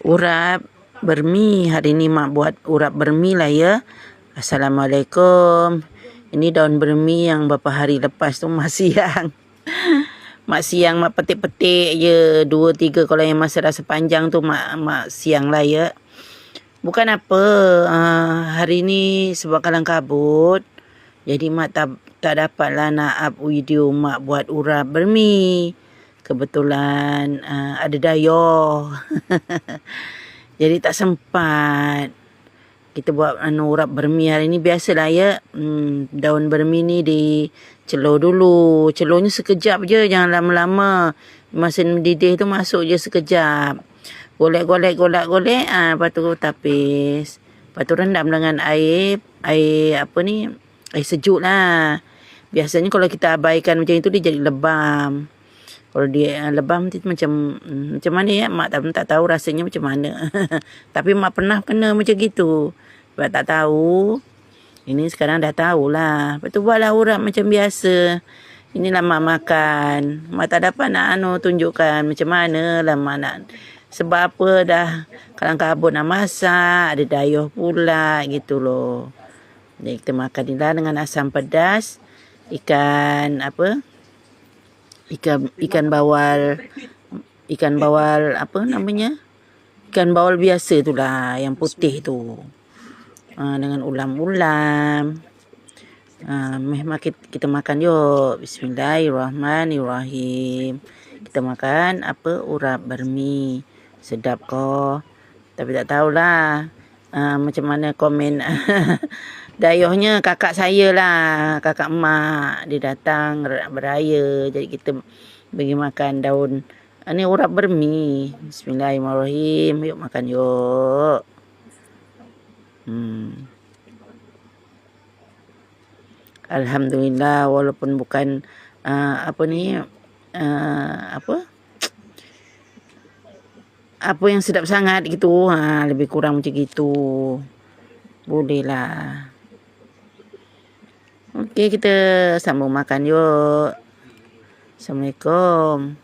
Urap bermi. Hari ni mak buat urap bermi lah ya. Assalamualaikum. Ini daun bermi yang beberapa hari lepas tu mak siang. Mak siang, mak petik-petik je 2-3. Kalau yang masa rasa panjang tu mak siang lah ya. Bukan apa, hari ni sebab kalang kabut, jadi mak tak dapatlah nak up video mak buat urap bermi. Kebetulan ada dayoh. Jadi tak sempat. Kita buat urap bermi hari ni. Biasalah ya, daun bermi ni dicelur dulu. Celurnya sekejap je, jangan lama-lama. Masa mendidih tu masuk je sekejap. Golek. Lepas tu tapis. Lepas tu rendam dengan air sejuk lah. Biasanya kalau kita abaikan macam itu, dia jadi lebam. Kalau dia lebam tu macam mana ya, mak tak tahu rasanya macam mana. Tapi mak pernah kena macam gitu. Sebab tak tahu. Ini sekarang dah tahulah. Lepas tu buatlah urap macam biasa. Inilah mak makan. Mak tak dapat nak tunjukkan macam mana lah mak nak. Sebab apa dah kalang kabut nak masak. Ada dayoh pula gitu loh. Jadi kita makan ni lah dengan asam pedas. Ikan bawal apa namanya? Ikan bawal biasa tu lah, yang putih tu. Dengan ulam-ulam. Kita makan yuk. Bismillahirrahmanirrahim. Kita makan urap bermi. Sedap kok. Tapi tak tahulah macam mana komen dayohnya kakak saya lah, kakak emak. Dia datang beraya. Jadi kita bagi makan daun. Ini urap bermi. Bismillahirrahmanirrahim. Yuk makan yuk. Alhamdulillah, walaupun bukan apa yang sedap sangat gitu, lebih kurang macam gitu. Boleh lah. Okey, kita sambung makan yuk. Assalamualaikum.